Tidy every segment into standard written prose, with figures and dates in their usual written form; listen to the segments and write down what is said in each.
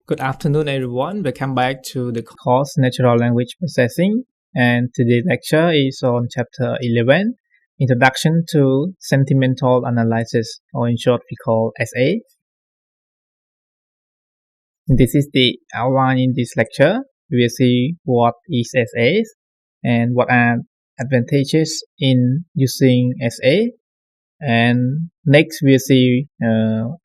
Good afternoon, everyone. Welcome back to the course Natural Language Processing. And today's lecture is on Chapter 11, Introduction to Sentimental Analysis, or in short, we call SA. This is the outline in this lecture. We will see what is SA and what are advantages in using SA. And next, we'll see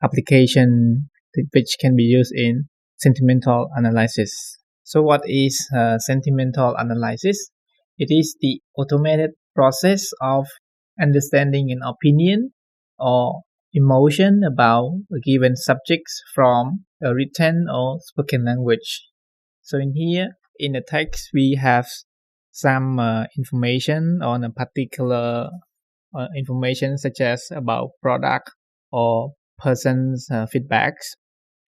application which can be used in sentimental analysis. So what is sentimental analysis? It is the automated process of understanding an opinion or emotion about a given subject from a written or spoken language. So in here, in the text, we have some information on a particular information such as about product or person's feedbacks.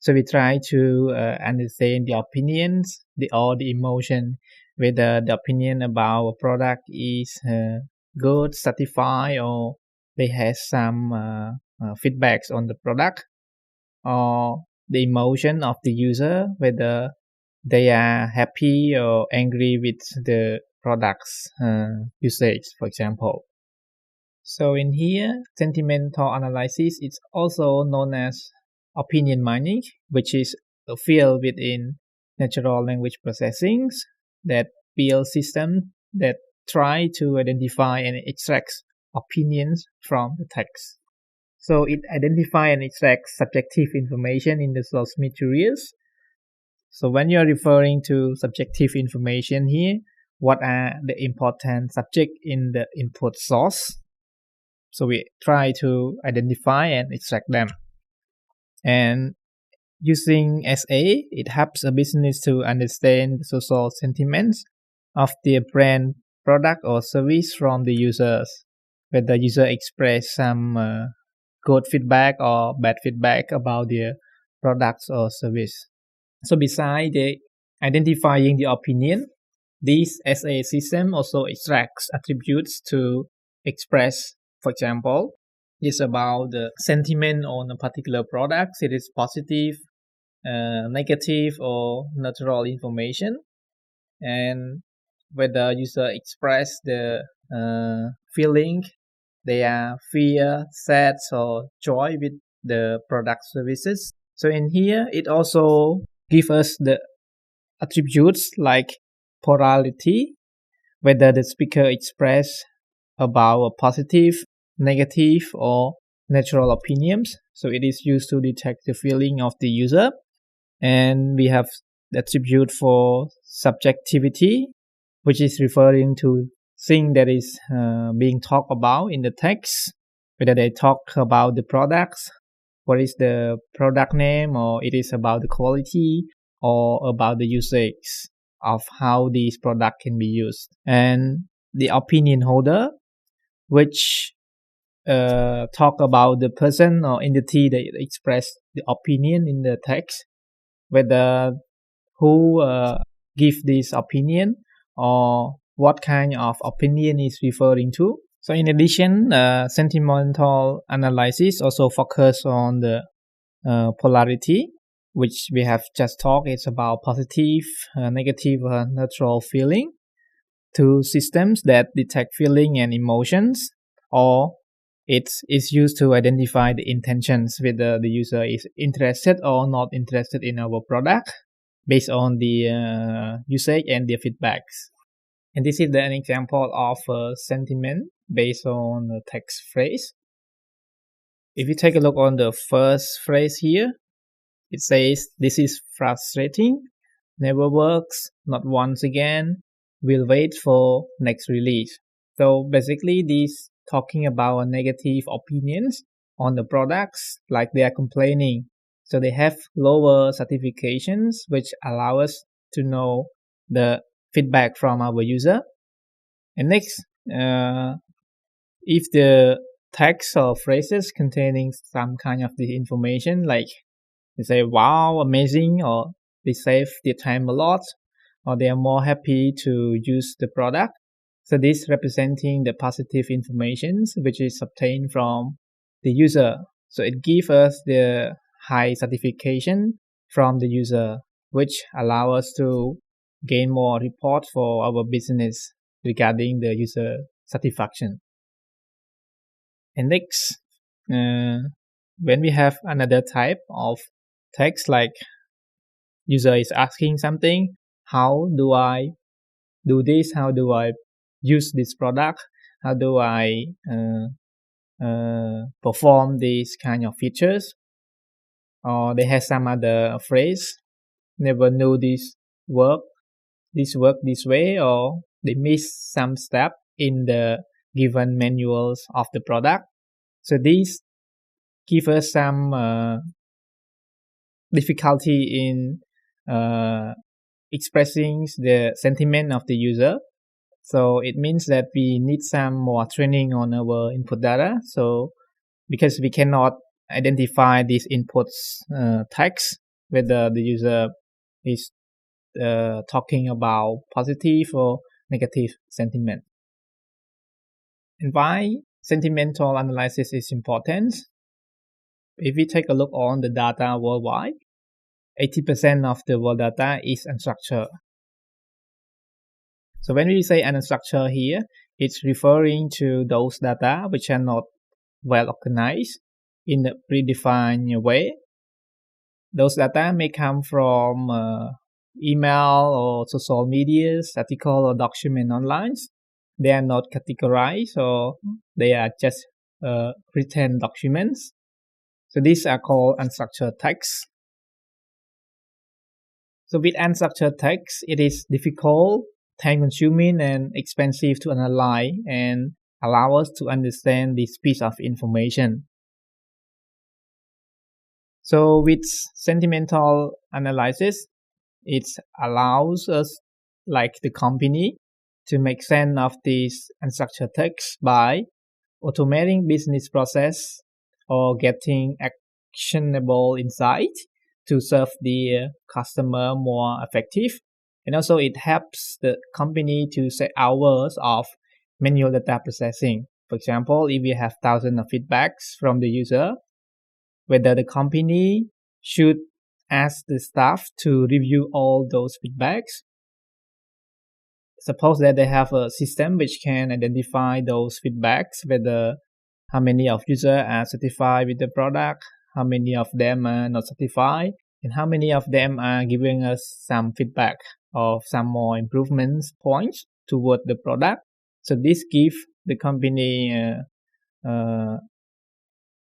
So we try to understand the opinions or the emotion, whether the opinion about a product is good, satisfied, or they have some feedbacks on the product, or the emotion of the user, whether they are happy or angry with the product's usage, for example. So in here, sentimental analysis is also known as opinion mining, which is a field within natural language processing that builds systems that try to identify and extract opinions from the text. So it identifies and extracts subjective information in the source materials. So when you're referring to subjective information here, what are the important subjects in the input source? So we try to identify and extract them. And using SA, it helps a business to understand the social sentiments of their brand, product, or service from the users. Whether the user express some good feedback or bad feedback about their products or service. So besides the identifying the opinion, this SA system also extracts attributes to express. For example, it's about the sentiment on a particular product. It is positive, negative, or neutral information. And whether user express the feeling, they are fear, sad, or joy with the product services. So in here, it also gives us the attributes like polarity, whether the speaker express about a positive, negative, or neutral opinions. So it is used to detect the feeling of the user. And we have the attribute for subjectivity, which is referring to thing that is being talked about in the text, whether they talk about the products, what is the product name, or it is about the quality or about the usage of how this product can be used. And the opinion holder, which talk about the person or entity that express the opinion in the text, whether who give this opinion or what kind of opinion is referring to. So in addition, sentimental analysis also focus on the polarity, which we have just talked. It's about positive, negative, neutral feeling. Two systems that detect feeling and emotions, or it is used to identify the intentions, whether the user is interested or not interested in our product based on the usage and their feedbacks. And this is an example of a sentiment based on a text phrase. If you take a look on the first phrase here, it says, "This is frustrating, never works, not once again, we'll wait for next release." So basically, this talking about negative opinions on the products, like they are complaining. So they have lower certifications, which allow us to know the feedback from our user. And next, if the text or phrases containing some kind of the information, like they say, "Wow, amazing," or they save their time a lot, or they are more happy to use the product. So this representing the positive information which is obtained from the user. So it gives us the high certification from the user, which allow us to gain more report for our business regarding the user satisfaction. And next, when we have another type of text like user is asking something, how do I do this? How do I use this product? How do I perform these kind of features? Or they have some other phrase, never knew this work this way, or they miss some step in the given manuals of the product. So these give us some difficulty in expressing the sentiment of the user. So it means that we need some more training on our input data. So because we cannot identify these inputs text, whether the user is talking about positive or negative sentiment. And why sentimental analysis is important? If we take a look on the data worldwide, 80% of the world data is unstructured. So when we say unstructured here, it's referring to those data which are not well organized in a predefined way. Those data may come from email or social media, article or document online. They are not categorized, or they are just written documents. So these are called unstructured text. So with unstructured text, it is difficult, time-consuming, and expensive to analyze and allow us to understand this piece of information. So with sentimental analysis, it allows us, like the company, to make sense of this unstructured text by automating business process or getting actionable insight to serve the customer more effective. And also it helps the company to save hours of manual data processing. For example, if we have thousands of feedbacks from the user, whether the company should ask the staff to review all those feedbacks. Suppose that they have a system which can identify those feedbacks, whether how many of users are satisfied with the product, how many of them are not satisfied, and how many of them are giving us some feedback or some more improvements points toward the product. So this gives the company,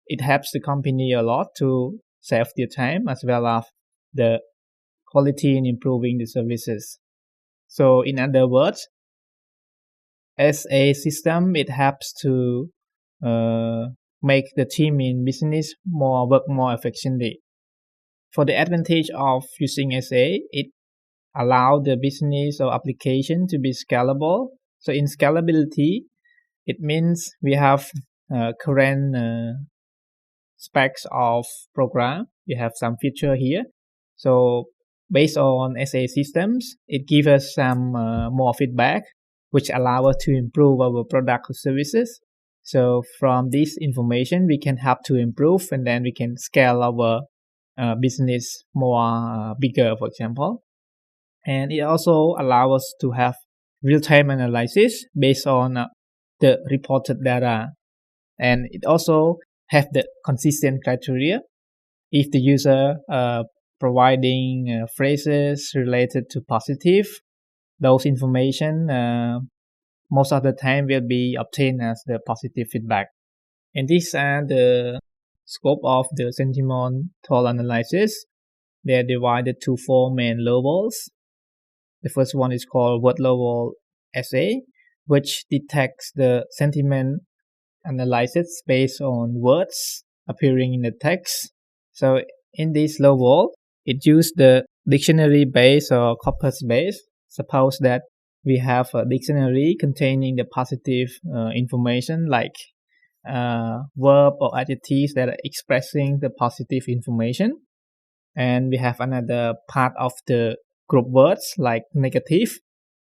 it helps the company a lot to save their time as well as the quality in improving the services. So in other words, as a system, it helps to make the team in business work more efficiently. For the advantage of using SA, it allows the business or application to be scalable. So in scalability, it means we have current specs of program. We have some feature here. So based on SA systems, it gives us some more feedback, which allow us to improve our product or services. So from this information, we can help to improve, and then we can scale our business more bigger, for example. And it also allows us to have real-time analysis based on the reported data. And it also have the consistent criteria. If the user providing phrases related to positive, those information most of the time will be obtained as the positive feedback. And these are the scope of the sentimental analysis. They are divided to 4 main levels. The first one is called word level SA, which detects the sentiment analysis based on words appearing in the text. So in this level, it uses the dictionary base or corpus base. Suppose that we have a dictionary containing the positive information like verb or adjectives that are expressing the positive information. And we have another part of the group words like negative.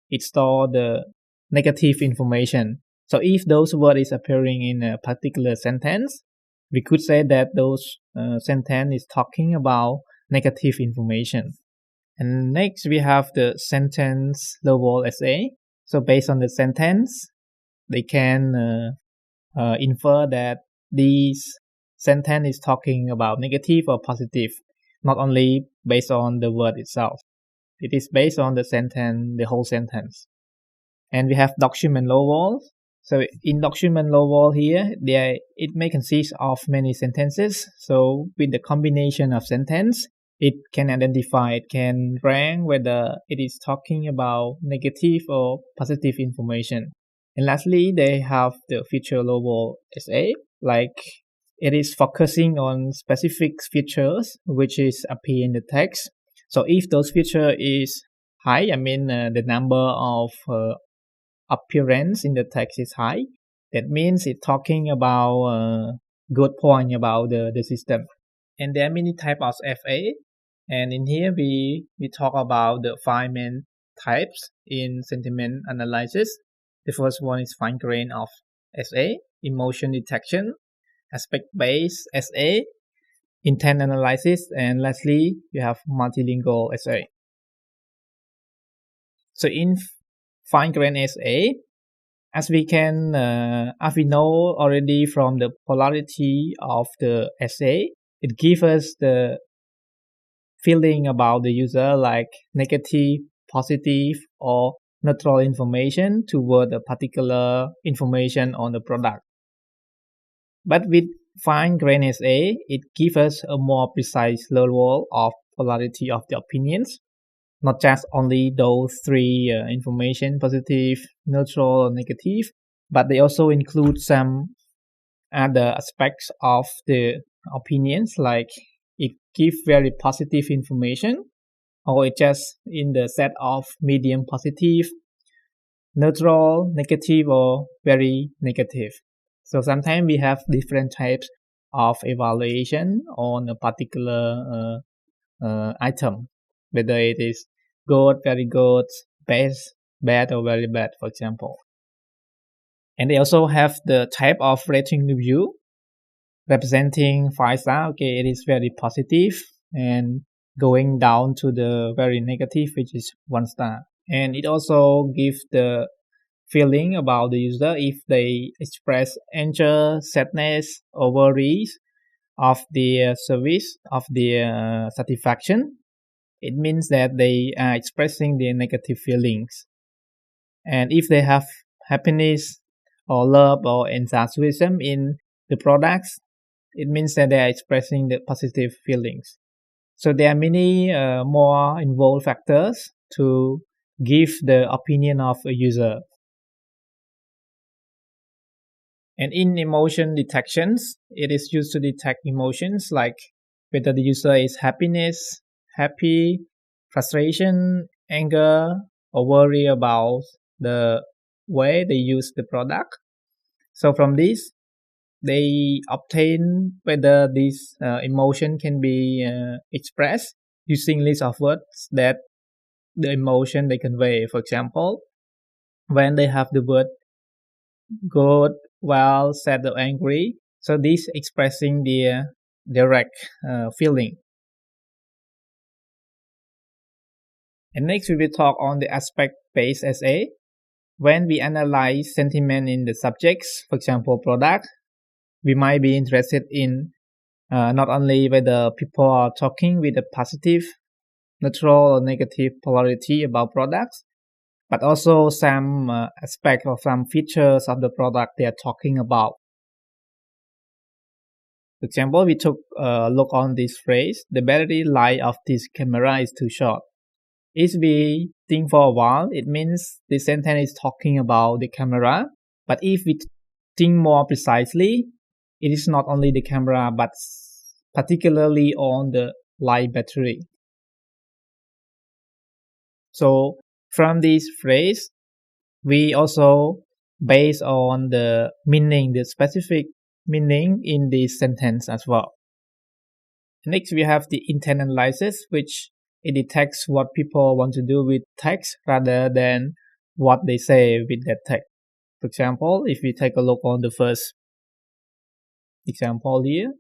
It stores the negative information. So if those words is appearing in a particular sentence, we could say that those sentence is talking about negative information. And next we have the sentence level essay. So based on the sentence, they can infer that this sentence is talking about negative or positive, not only based on the word itself. It is based on the sentence, the whole sentence. And we have document level. So in document level here, it may consist of many sentences. So with the combination of sentence, it can identify, it can rank whether it is talking about negative or positive information. And lastly, they have the feature level essay, like it is focusing on specific features which is appear in the text. So if those feature is high, I mean the number of appearance in the text is high, that means it's talking about good point about the system. And there are many types of FA. And in here we talk about the 5 main types in sentiment analysis. The first one is fine grain of SA, emotion detection, aspect-based SA, intent analysis, and lastly, you have multilingual SA. So in fine grain SA, as we know already from the polarity of the SA, it gives us the feeling about the user like negative, positive, or neutral information toward a particular information on the product. But with fine grain SA, it gives us a more precise level of polarity of the opinions, not just only those three information, positive, neutral, or negative, but they also include some other aspects of the opinions, like it gives very positive information, or it just in the set of medium positive, neutral, negative, or very negative. So sometimes we have different types of evaluation on a particular item, whether it is good, very good, bad, or very bad, for example. And they also have the type of rating review representing 5 star. Okay, it is very positive, and going down to the very negative, which is 1 star. And it also gives the feeling about the user if they express anger, sadness, or worries of their service, of their satisfaction. It means that they are expressing their negative feelings. And if they have happiness or love or enthusiasm in the products, it means that they are expressing the positive feelings. So there are many more involved factors to give the opinion of a user. And in emotion detections, it is used to detect emotions like whether the user is happy, frustration, anger, or worry about the way they use the product. So from this, they obtain whether this emotion can be expressed using list of words that the emotion they convey. For example, when they have the word good, well, sad, or angry, so this expressing the direct feeling. And next we will talk on the aspect-based SA. When we analyze sentiment in the subjects, for example, product, we might be interested in not only whether people are talking with a positive, neutral, or negative polarity about products, but also some aspect or some features of the product they are talking about. For example, we took a look on this phrase, the battery life of this camera is too short. If we think for a while, it means the sentence is talking about the camera. But if we think more precisely, it is not only the camera, but particularly on the light battery. So from this phrase, we also base on the meaning, the specific meaning in this sentence as well. Next, we have the intent analysis, which it detects what people want to do with text rather than what they say with that text. For example, if we take a look on the first example here,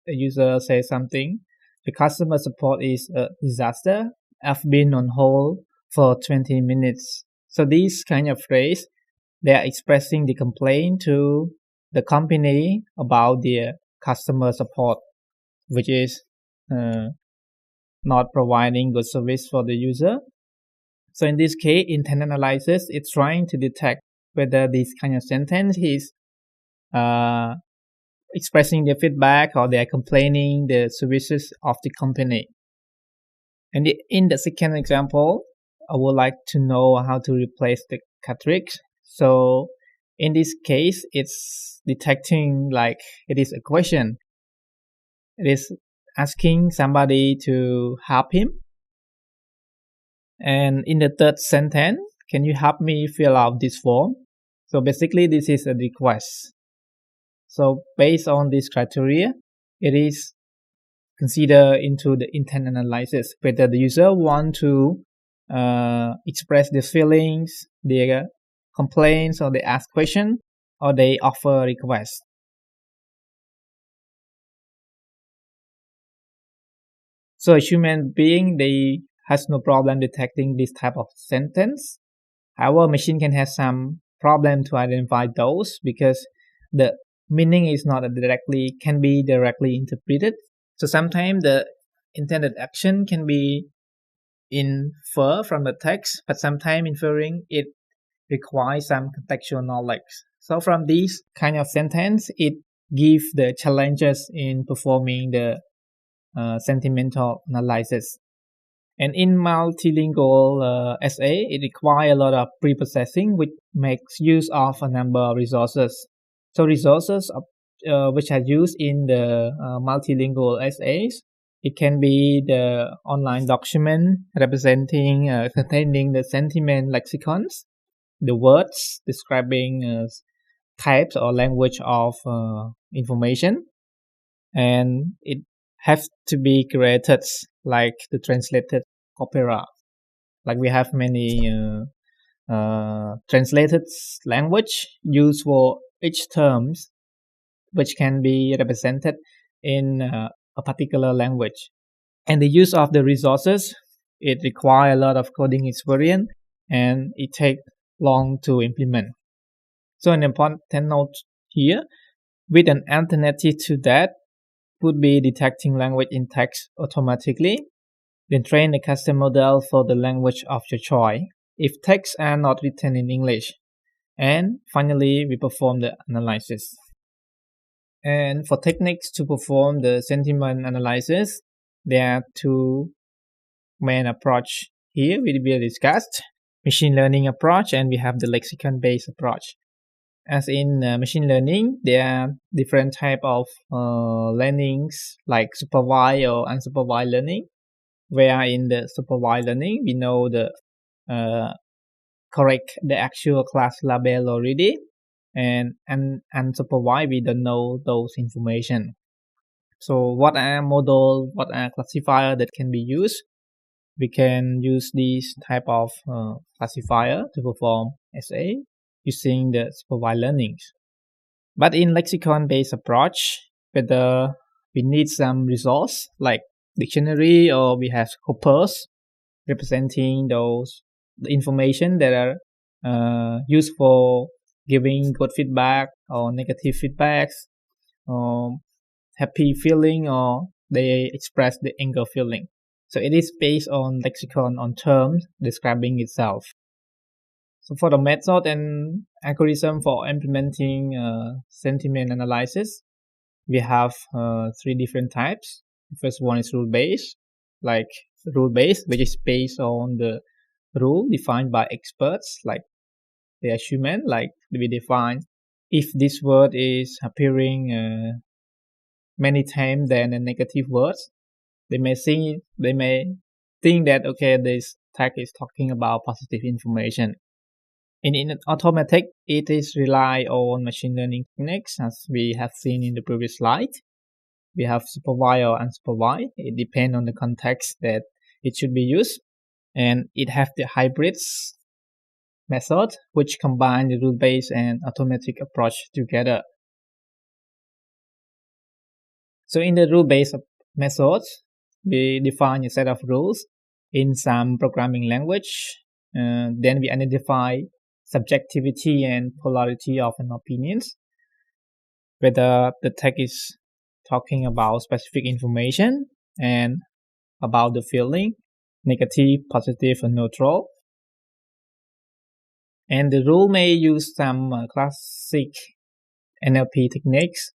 the user says something The customer support is a disaster. I've been on hold for 20 minutes. So these kind of phrase, they are expressing the complaint to the company about their customer support, which is not providing good service for the user. So in this case, intent analysis is trying to detect whether this kind of sentence is expressing their feedback or they are complaining the services of the company. And in the second example, I would like to know how to replace the cartridge. So in this case, it's detecting like it is a question. It is asking somebody to help him. And in the third sentence, can you help me fill out this form? So basically, this is a request. So based on this criteria, it is considered into the intent analysis whether the user want to express their feelings, their complaints, or they ask questions, or they offer requests. So a human being, they has no problem detecting this type of sentence. However, machine can have some problem to identify those because the meaning is not can be directly interpreted. So sometimes the intended action can be infer from the text, but sometimes inferring it requires some contextual knowledge. So from these kind of sentence, it gives the challenges in performing the sentimental analysis. And in multilingual SA, it requires a lot of pre-processing, which makes use of a number of resources. So resources which are used in the multilingual SAs, it can be the online document representing containing the sentiment lexicons, the words describing types or language of information, and it has to be created like the translated opera. Like we have many translated language used for each terms, which can be represented in a particular language. And the use of the resources, it requires a lot of coding experience and it takes long to implement. So an important note here, with an alternative to that, would be detecting language in text automatically. Then train a custom model for the language of your choice if texts are not written in English. And finally, we perform the analysis. And for techniques to perform the sentiment analysis, there are two main approach here we will discuss: machine learning approach and we have the lexicon based approach. As in machine learning, there are different type of learnings like supervised or unsupervised learning, where in the supervised learning we know the correct the actual class label already, and unsupervised we don't know those information. So what are model, what are classifier that can be used? We can use this type of classifier to perform SA using the supervised learnings. But in lexicon-based approach, whether we need some resource like dictionary or we have corpus representing those the information that are used for giving good feedback or negative feedbacks, or happy feeling, or they express the anger feeling. So it is based on lexicon on terms describing itself. So for the method and algorithm for implementing sentiment analysis, we have three different types. The first one is rule-based, which is based on the rule defined by experts, like they are human, like we define if this word is appearing many times than a negative words, they may think that okay, this tag is talking about positive information. In automatic, it is rely on machine learning techniques, as we have seen in the previous slide. We have supervised or unsupervised. It depends on the context that it should be used, and it have the hybrids method, which combine the rule-based and automatic approach together. So in the rule-based methods, we define a set of rules in some programming language. Then we identify subjectivity and polarity of an opinions, whether the text is talking about specific information and about the feeling, negative, positive, or neutral. And the rule may use some classic NLP techniques,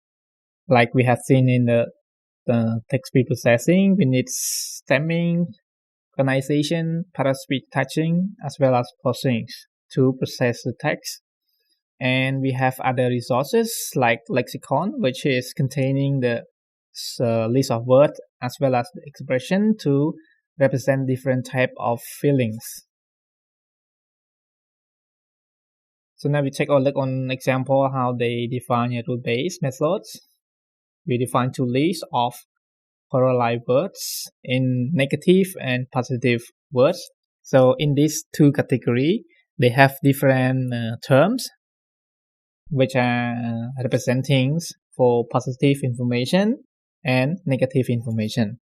like we have seen in the text preprocessing. We need stemming, organization, paraspeech touching, as well as pausing to process the text. And we have other resources like lexicon, which is containing the list of words as well as the expression to represent different type of feelings. So now we take a look on example how they define a rule-based methods. We define two lists of pluralized words in negative and positive words. So in these two categories, they have different terms which are representing for positive information and negative information.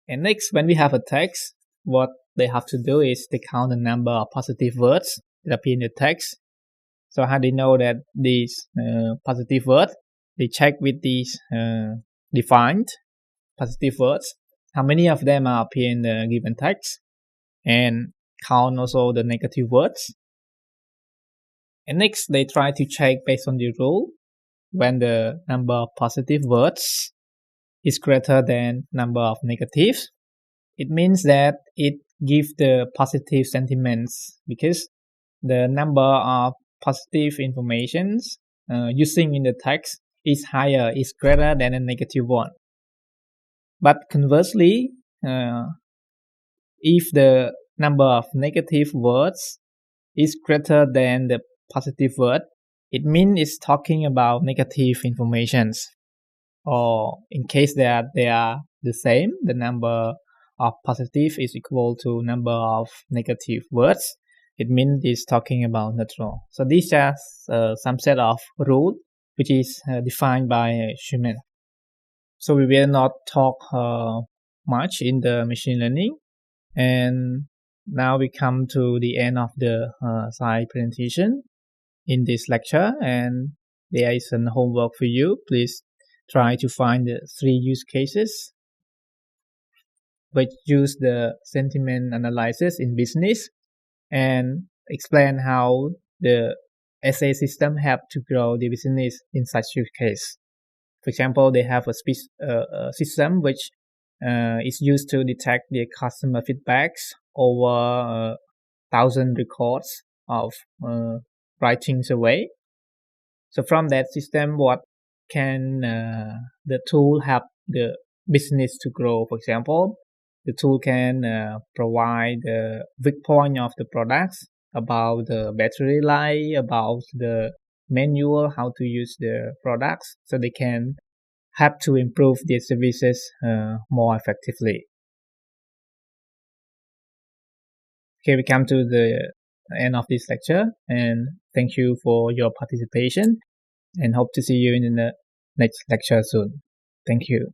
And next, when we have a text, what they have to do is they count the number of positive words that appear in the text. So how they know that these positive words, they check with these defined positive words, how many of them are appear in the given text, and count also the negative words. And next, they try to check based on the rule when the number of positive words is greater than number of negatives. It means that it gives the positive sentiments because the number of positive informations using in the text is higher, is greater than a negative one. But conversely, if the number of negative words is greater than the positive word, it means it's talking about negative informations. Or in case that they are the same, the number of positive is equal to number of negative words, it means it's talking about neutral. So these are some set of rules which is defined by human. So we will not talk much in the machine learning. And now we come to the end of the slide presentation in this lecture, and there is some homework for you. Please try to find the 3 use cases which use the sentiment analysis in business and explain how the SA system help to grow the business in such use case. For example, they have a system which is used to detect the customer feedbacks over 1,000 records of writing survey. So from that system, what can the tool help the business to grow? For example, the tool can provide the weak point of the products, about the battery life, about the manual, how to use the products, so they can help to improve their services more effectively. Okay, we come to the end of this lecture, and thank you for your participation, and hope to see you in the next lecture soon. Thank you.